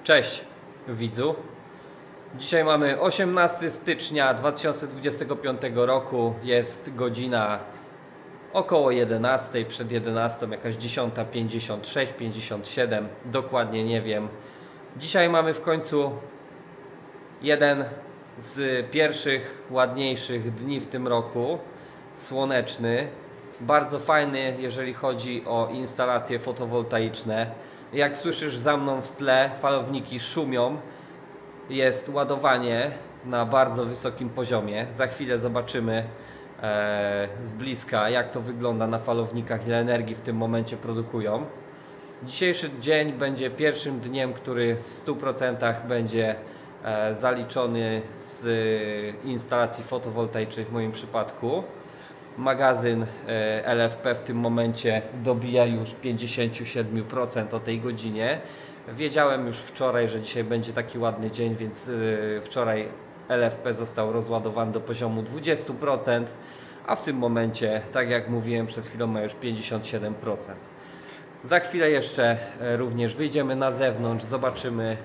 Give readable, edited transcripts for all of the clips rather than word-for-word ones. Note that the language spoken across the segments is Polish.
Cześć widzu. Dzisiaj mamy 18 stycznia 2025 roku. Jest godzina około 11, przed 11, jakaś 10:56, 57, dokładnie nie wiem. Dzisiaj mamy w końcu jeden z pierwszych, ładniejszych dni w tym roku. Słoneczny, bardzo fajny, jeżeli chodzi o instalacje fotowoltaiczne. Jak słyszysz za mną w tle, falowniki szumią. Jest ładowanie na bardzo wysokim poziomie. Za chwilę zobaczymy z bliska, jak to wygląda na falownikach, ile energii w tym momencie produkują. Dzisiejszy dzień będzie pierwszym dniem, który w 100% będzie zaliczony z instalacji fotowoltaicznej w moim przypadku. Magazyn LFP w tym momencie dobija już 57% o tej godzinie. Wiedziałem już wczoraj, że dzisiaj będzie taki ładny dzień, więc wczoraj LFP został rozładowany do poziomu 20%, a w tym momencie, tak jak mówiłem przed chwilą, ma już 57%. Za chwilę jeszcze również wyjdziemy na zewnątrz, zobaczymy,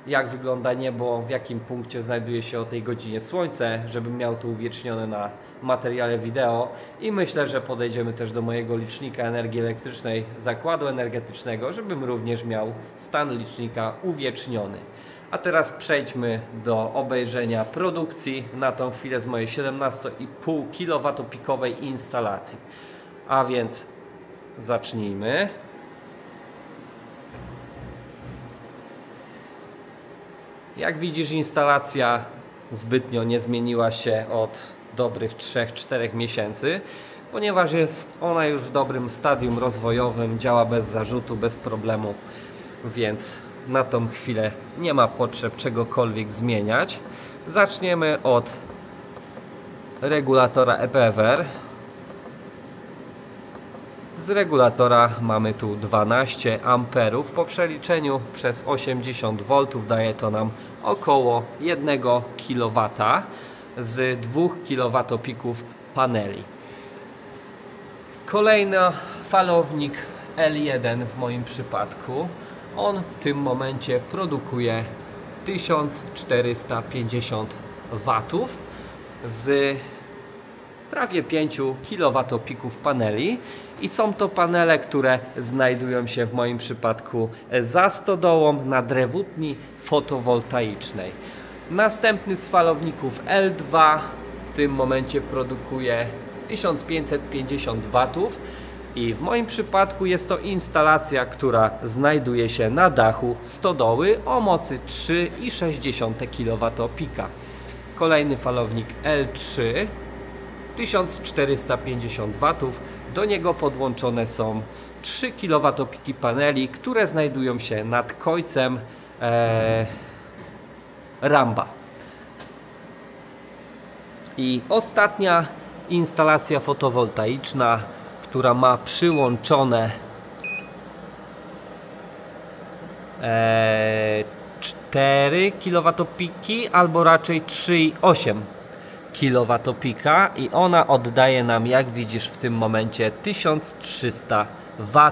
jak wygląda niebo, w jakim punkcie znajduje się o tej godzinie słońce, żebym miał to uwiecznione na materiale wideo, i myślę, że podejdziemy też do mojego licznika energii elektrycznej zakładu energetycznego, żebym również miał stan licznika uwieczniony. A teraz przejdźmy do obejrzenia produkcji na tą chwilę z mojej 17,5 kWp instalacji. A więc zacznijmy. Jak widzisz, instalacja zbytnio nie zmieniła się od dobrych 3-4 miesięcy, ponieważ jest ona już w dobrym stadium rozwojowym, działa bez zarzutu, bez problemu, więc na tą chwilę nie ma potrzeb czegokolwiek zmieniać. Zaczniemy od regulatora EPFR. Z regulatora mamy tu 12 amperów. Po przeliczeniu przez 80 V daje to nam około 1 kW z 2 kWp paneli. Kolejny falownik L1 w moim przypadku. On w tym momencie produkuje 1450 W z prawie 5 kWp paneli, i są to panele, które znajdują się w moim przypadku za stodołą na drewutni fotowoltaicznej. Następny z falowników L2 w tym momencie produkuje 1550 W i w moim przypadku jest to instalacja, która znajduje się na dachu stodoły o mocy 3,6 kWp. Kolejny falownik L3 1450 W. Do niego podłączone są 3 kWp paneli, które znajdują się nad końcem ramba. I ostatnia instalacja fotowoltaiczna, która ma przyłączone 4 kWp albo raczej 3,8 kWp, i ona oddaje nam, jak widzisz, w tym momencie 1300 W.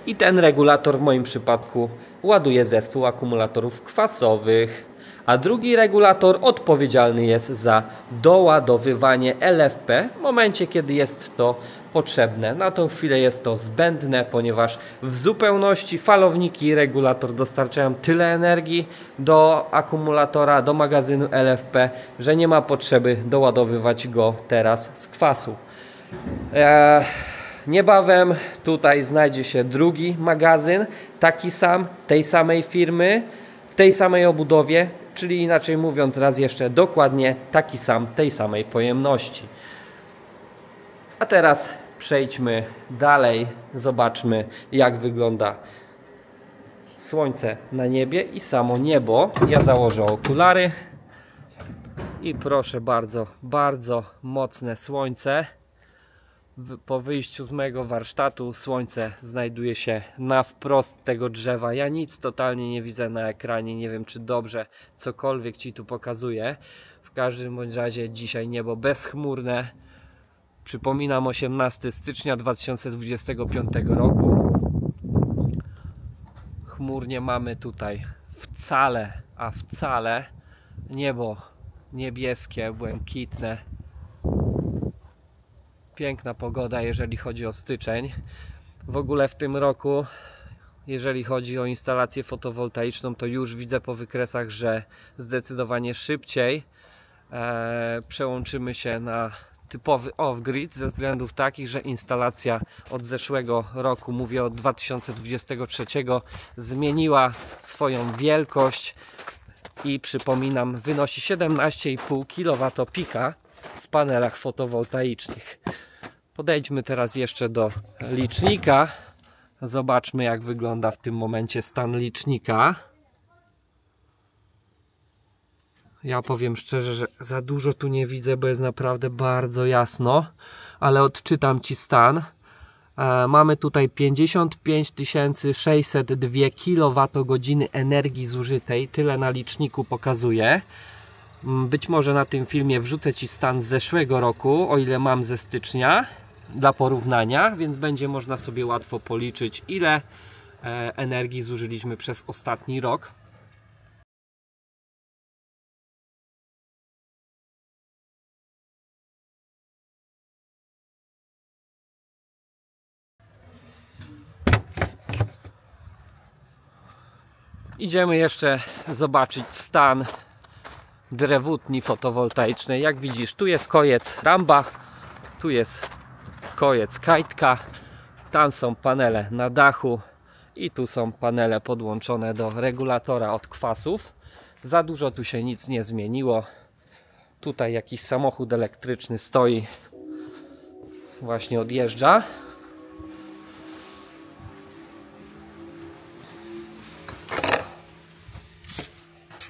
I ten regulator w moim przypadku ładuje zespół akumulatorów kwasowych, a drugi regulator odpowiedzialny jest za doładowywanie LFP w momencie, kiedy jest to potrzebne. Na tą chwilę jest to zbędne, ponieważ w zupełności falowniki i regulator dostarczają tyle energii do akumulatora, do magazynu LFP, że nie ma potrzeby doładowywać go teraz z kwasu. Niebawem tutaj znajdzie się drugi magazyn, taki sam, tej samej firmy, w tej samej obudowie, czyli inaczej mówiąc, raz jeszcze, dokładnie taki sam, tej samej pojemności. A teraz przejdźmy dalej, zobaczmy, jak wygląda słońce na niebie i samo niebo. Ja założę okulary i proszę bardzo, bardzo mocne słońce. Po wyjściu z mojego warsztatu słońce znajduje się na wprost tego drzewa. Ja nic totalnie nie widzę na ekranie, nie wiem, czy dobrze cokolwiek Ci tu pokazuję. W każdym bądź razie dzisiaj niebo bezchmurne. Przypominam, 18 stycznia 2025 roku. pochmurnie, mamy tutaj wcale niebo niebieskie, błękitne. Piękna pogoda, jeżeli chodzi o styczeń. W ogóle w tym roku, jeżeli chodzi o instalację fotowoltaiczną, to już widzę po wykresach, że zdecydowanie szybciej przełączymy się na typowy off-grid ze względów takich, że instalacja od zeszłego roku, mówię od 2023, zmieniła swoją wielkość i przypominam, wynosi 17,5 kWp w panelach fotowoltaicznych. Podejdźmy teraz jeszcze do licznika. Zobaczmy, jak wygląda w tym momencie stan licznika. Ja powiem szczerze, że za dużo tu nie widzę, bo jest naprawdę bardzo jasno, ale odczytam Ci stan. Mamy tutaj 55 602 kWh energii zużytej, tyle na liczniku pokazuje. Być może na tym filmie wrzucę Ci stan z zeszłego roku, o ile mam ze stycznia, dla porównania, więc będzie można sobie łatwo policzyć, ile energii zużyliśmy przez ostatni rok. Idziemy jeszcze zobaczyć stan drewutni fotowoltaicznej. Jak widzisz, tu jest kojec Ramba, tu jest kojec Kajtka, tam są panele na dachu i tu są panele podłączone do regulatora od kwasów. Za dużo tu się nic nie zmieniło. Tutaj jakiś samochód elektryczny stoi, właśnie odjeżdża.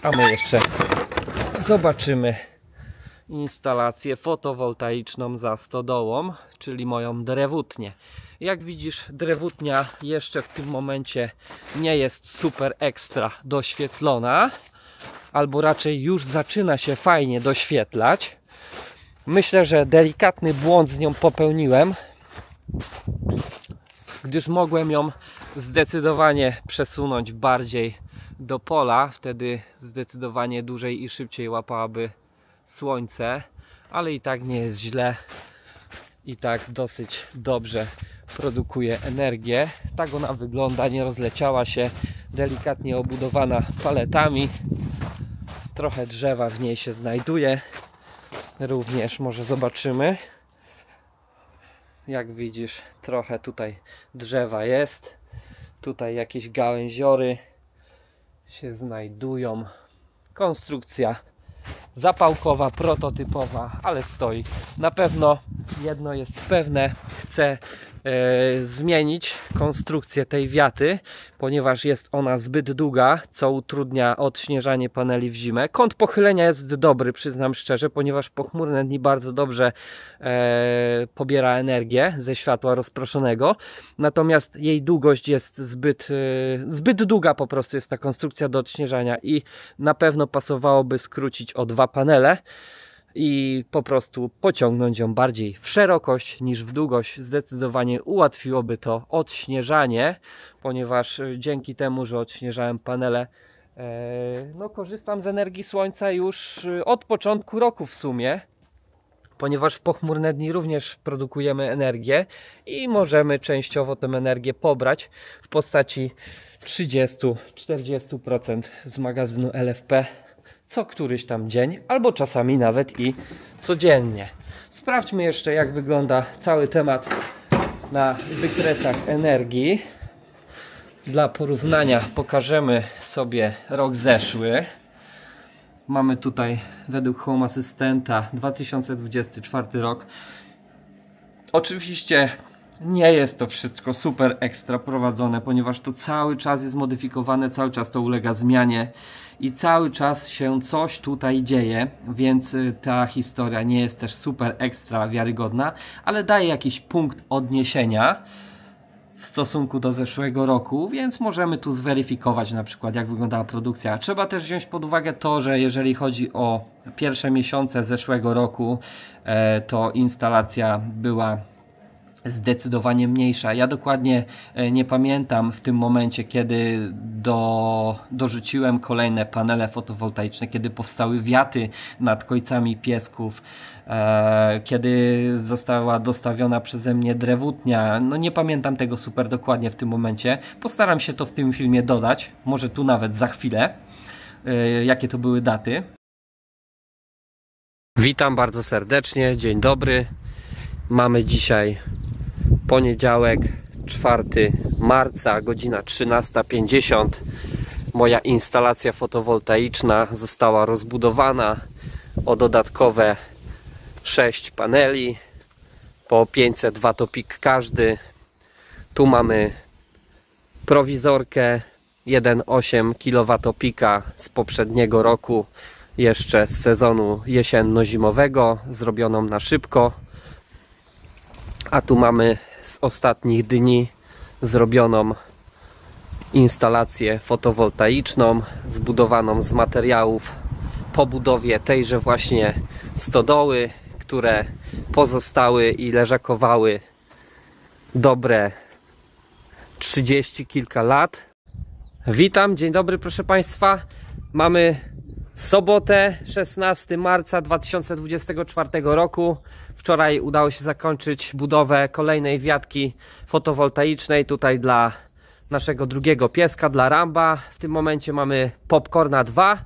A my jeszcze zobaczymy instalację fotowoltaiczną za stodołą, czyli moją drewutnię. Jak widzisz, drewutnia jeszcze w tym momencie nie jest super ekstra doświetlona, albo raczej już zaczyna się fajnie doświetlać. Myślę, że delikatny błąd z nią popełniłem, gdyż mogłem ją zdecydowanie przesunąć bardziej do pola, wtedy zdecydowanie dłużej i szybciej łapałaby słońce, ale i tak nie jest źle, i tak dosyć dobrze produkuje energię. Tak ona wygląda, nie rozleciała się, delikatnie obudowana paletami, trochę drzewa w niej się znajduje również, może zobaczymy. Jak widzisz, trochę tutaj drzewa jest, tutaj jakieś gałęziory się znajdują. Konstrukcja zapałkowa, prototypowa, ale stoi. Na pewno jedno jest pewne, chcę zmienić konstrukcję tej wiaty, ponieważ jest ona zbyt długa, co utrudnia odśnieżanie paneli w zimę. Kąt pochylenia jest dobry, przyznam szczerze, ponieważ pochmurne dni bardzo dobrze pobiera energię ze światła rozproszonego, natomiast jej długość jest zbyt długa, po prostu jest ta konstrukcja do odśnieżania i na pewno pasowałoby skrócić o 2 panele i po prostu pociągnąć ją bardziej w szerokość niż w długość. Zdecydowanie ułatwiłoby to odśnieżanie, ponieważ dzięki temu, że odśnieżałem panele, no korzystam z energii słońca już od początku roku w sumie, ponieważ w pochmurne dni również produkujemy energię i możemy częściowo tę energię pobrać w postaci 30-40% z magazynu LFP co któryś tam dzień, albo czasami nawet i codziennie. Sprawdźmy jeszcze, jak wygląda cały temat na wykresach energii. Dla porównania pokażemy sobie rok zeszły. Mamy tutaj według Home Assistanta 2024 rok. Oczywiście nie jest to wszystko super ekstra prowadzone, ponieważ to cały czas jest modyfikowane, cały czas to ulega zmianie i cały czas się coś tutaj dzieje, więc ta historia nie jest też super ekstra wiarygodna, ale daje jakiś punkt odniesienia w stosunku do zeszłego roku, więc możemy tu zweryfikować na przykład, jak wyglądała produkcja. Trzeba też wziąć pod uwagę to, że jeżeli chodzi o pierwsze miesiące zeszłego roku, to instalacja była zdecydowanie mniejsza. Ja dokładnie nie pamiętam w tym momencie, kiedy dorzuciłem kolejne panele fotowoltaiczne, kiedy powstały wiaty nad kojcami piesków, kiedy została dostawiona przeze mnie drewutnia. No nie pamiętam tego super dokładnie w tym momencie. Postaram się to w tym filmie dodać, może tu nawet za chwilę, jakie to były daty. Witam bardzo serdecznie, dzień dobry. Mamy dzisiaj poniedziałek, 4 marca, godzina 13:50. Moja instalacja fotowoltaiczna została rozbudowana o dodatkowe 6 paneli po 500 watopik każdy. Tu mamy prowizorkę 1,8 kWp z poprzedniego roku, jeszcze z sezonu jesienno-zimowego, zrobioną na szybko. A tu mamy z ostatnich dni zrobioną instalację fotowoltaiczną, zbudowaną z materiałów po budowie tejże właśnie stodoły, które pozostały i leżakowały dobre 30 kilka lat. Witam, dzień dobry proszę Państwa. Mamy sobotę, 16 marca 2024 roku. Wczoraj udało się zakończyć budowę kolejnej wiatki fotowoltaicznej tutaj dla naszego drugiego pieska, dla Ramba. W tym momencie mamy Popcorna 2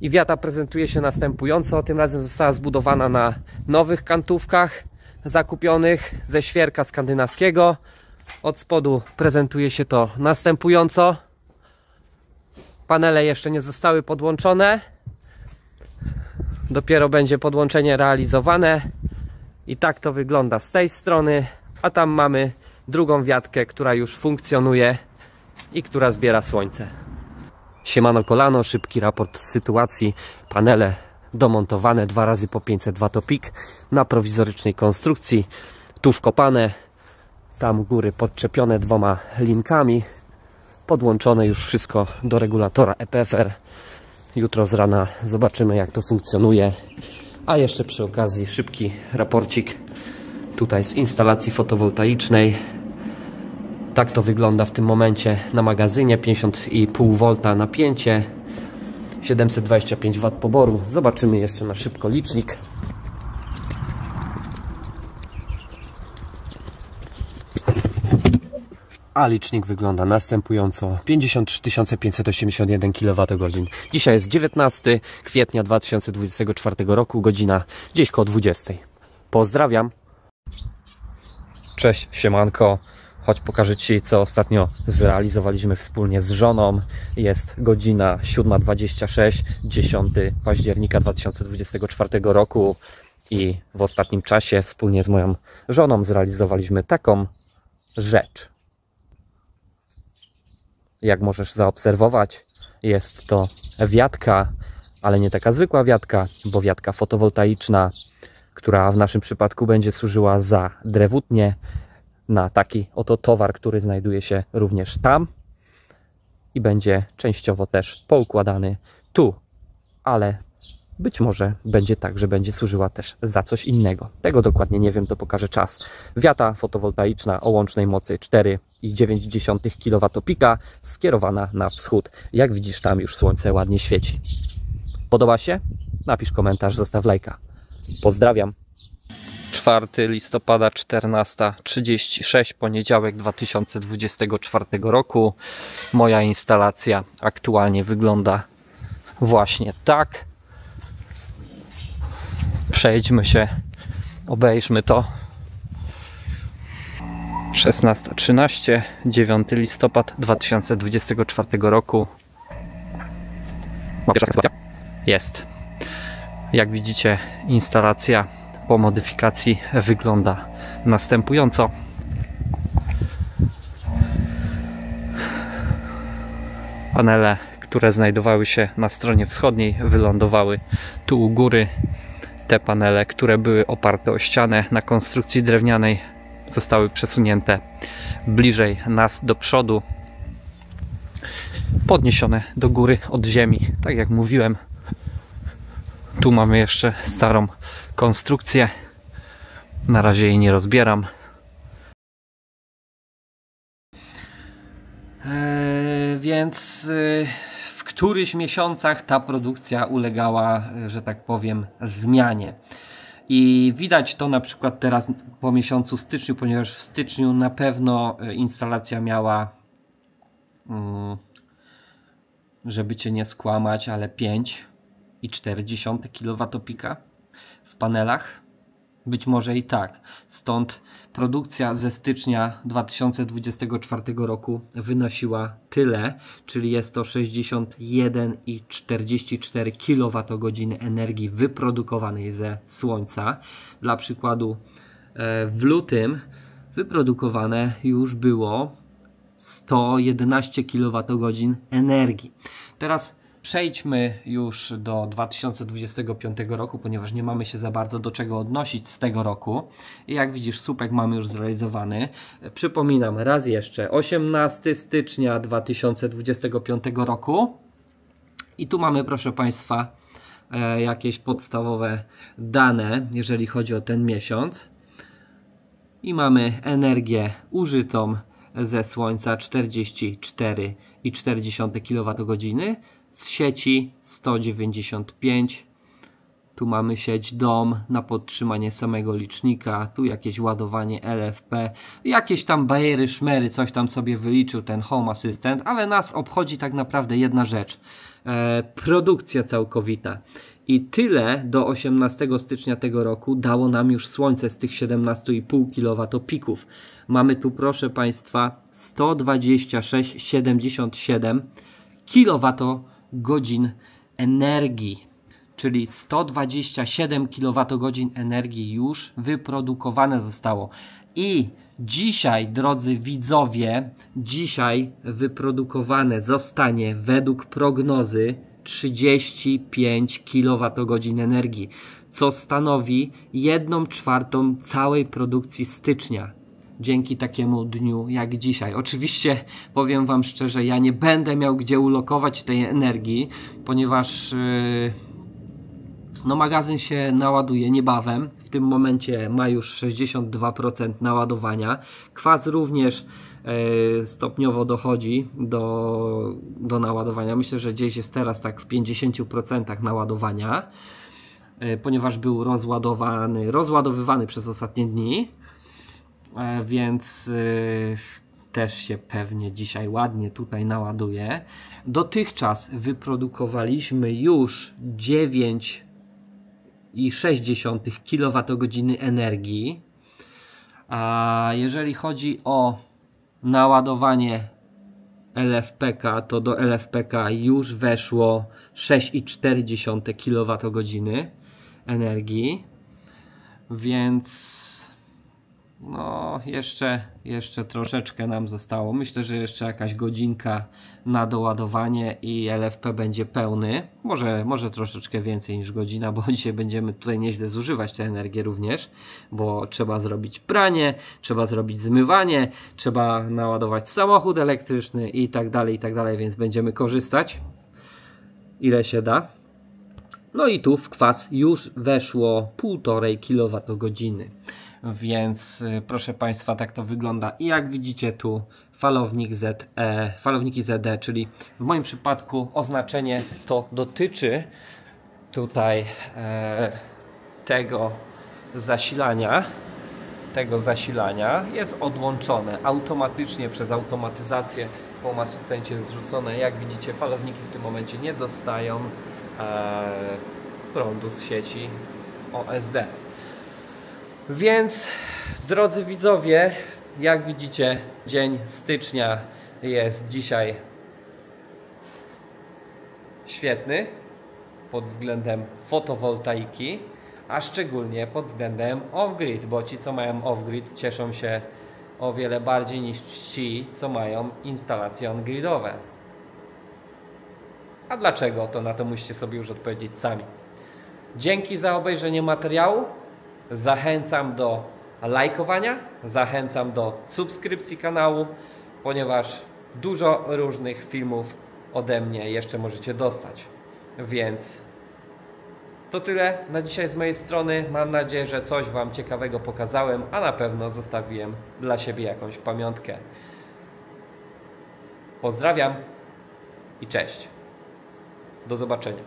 i wiata prezentuje się następująco. Tym razem została zbudowana na nowych kantówkach zakupionych ze świerka skandynawskiego. Od spodu prezentuje się to następująco. Panele jeszcze nie zostały podłączone. Dopiero będzie podłączenie realizowane. I tak to wygląda z tej strony. A tam mamy drugą wiatkę, która już funkcjonuje i która zbiera słońce. Siemano kolano, szybki raport sytuacji. Panele domontowane 2 razy po 500 watopik na prowizorycznej konstrukcji. Tu wkopane, tam u góry podczepione 2 linkami. Podłączone już wszystko do regulatora EPFR. Jutro z rana zobaczymy, jak to funkcjonuje. A jeszcze przy okazji szybki raporcik tutaj z instalacji fotowoltaicznej. Tak to wygląda w tym momencie na magazynie. 50,5 V napięcie, 725 W poboru. Zobaczymy jeszcze na szybko licznik. A licznik wygląda następująco: 53 581 kWh. Dzisiaj jest 19 kwietnia 2024 roku, godzina gdzieś koło 20. Pozdrawiam. Cześć, siemanko. Chodź pokażę Ci, co ostatnio zrealizowaliśmy wspólnie z żoną. Jest godzina 7:26, 10 października 2024 roku i w ostatnim czasie wspólnie z moją żoną zrealizowaliśmy taką rzecz. Jak możesz zaobserwować, jest to wiatka, ale nie taka zwykła wiatka, bo wiatka fotowoltaiczna, która w naszym przypadku będzie służyła za drewutnię na taki oto towar, który znajduje się również tam i będzie częściowo też poukładany tu, ale być może będzie tak, że będzie służyła też za coś innego. Tego dokładnie nie wiem, to pokaże czas. Wiata fotowoltaiczna o łącznej mocy 4,9 kWp skierowana na wschód. Jak widzisz, tam już słońce ładnie świeci. Podoba się? Napisz komentarz, zostaw lajka. Pozdrawiam. 4 listopada 14:36, poniedziałek 2024 roku. Moja instalacja aktualnie wygląda właśnie tak. Przejdźmy się, obejrzmy to. 16:13, 9 listopad 2024 roku. Jest. Jak widzicie, instalacja po modyfikacji wygląda następująco. Panele, które znajdowały się na stronie wschodniej, wylądowały tu u góry. Te panele, które były oparte o ścianę na konstrukcji drewnianej, zostały przesunięte bliżej nas do przodu, podniesione do góry od ziemi. Tak jak mówiłem, tu mamy jeszcze starą konstrukcję. Na razie jej nie rozbieram. Więc w którychś miesiącach ta produkcja ulegała, że tak powiem, zmianie. I widać to na przykład teraz po miesiącu styczniu, ponieważ w styczniu na pewno instalacja miała, żeby Cię nie skłamać, ale 5,4 kWp w panelach. Być może i tak. Stąd produkcja ze stycznia 2024 roku wynosiła tyle, czyli jest to 61,44 kWh energii wyprodukowanej ze słońca. Dla przykładu w lutym wyprodukowane już było 111 kWh energii. Teraz przejdźmy już do 2025 roku, ponieważ nie mamy się za bardzo do czego odnosić z tego roku. I jak widzisz, słupek mamy już zrealizowany. Przypominam raz jeszcze, 18 stycznia 2025 roku. I tu mamy, proszę Państwa, jakieś podstawowe dane, jeżeli chodzi o ten miesiąc. I mamy energię użytą ze słońca 44,4 kWh, z sieci 195. Tu mamy sieć DOM na podtrzymanie samego licznika, tu jakieś ładowanie LFP, jakieś tam bajery, szmery, coś tam sobie wyliczył ten Home Assistant, ale nas obchodzi tak naprawdę jedna rzecz, produkcja całkowita. I tyle do 18 stycznia tego roku dało nam już słońce z tych 17,5 kWp. Mamy tu, proszę Państwa, 126,77 kWh energii, czyli 127 kWh energii już wyprodukowane zostało. I dzisiaj, drodzy widzowie, dzisiaj wyprodukowane zostanie według prognozy 35 kWh energii, co stanowi 1/4 całej produkcji stycznia. Dzięki takiemu dniu jak dzisiaj. Oczywiście powiem Wam szczerze, ja nie będę miał gdzie ulokować tej energii, ponieważ no magazyn się naładuje niebawem. W tym momencie ma już 62% naładowania. Kwas również stopniowo dochodzi do naładowania. Myślę, że gdzieś jest teraz tak w 50% naładowania, ponieważ był rozładowywany przez ostatnie dni. Więc też się pewnie dzisiaj ładnie tutaj naładuje. Dotychczas wyprodukowaliśmy już 9,6 kWh energii. A jeżeli chodzi o naładowanie LFPK, to do LFPK już weszło 6,4 kWh energii. Więc no jeszcze troszeczkę nam zostało. Myślę, że jeszcze jakaś godzinka na doładowanie i LFP będzie pełny. Może troszeczkę więcej niż godzina, bo dzisiaj będziemy tutaj nieźle zużywać tę energię również, bo trzeba zrobić pranie, trzeba zrobić zmywanie, trzeba naładować samochód elektryczny i tak dalej, więc będziemy korzystać ile się da. No i tu w kwas już weszło 1,5 kWh. Więc proszę Państwa, tak to wygląda. I jak widzicie tu falowniki ZE, czyli w moim przypadku oznaczenie to dotyczy tutaj tego zasilania. Jest odłączone automatycznie przez automatyzację. W Home Asystencie jest zrzucone. Jak widzicie, falowniki w tym momencie nie dostają prądu z sieci OSD. Więc, drodzy widzowie, jak widzicie, dzień stycznia jest dzisiaj świetny pod względem fotowoltaiki, a szczególnie pod względem off-grid, bo ci, co mają off-grid, cieszą się o wiele bardziej niż ci, co mają instalacje on-gridowe. A dlaczego? To na to musicie sobie już odpowiedzieć sami. Dzięki za obejrzenie materiału. Zachęcam do lajkowania, zachęcam do subskrypcji kanału, ponieważ dużo różnych filmów ode mnie jeszcze możecie dostać. Więc to tyle na dzisiaj z mojej strony. Mam nadzieję, że coś Wam ciekawego pokazałem, a na pewno zostawiłem dla siebie jakąś pamiątkę. Pozdrawiam! i cześć. Do zobaczenia.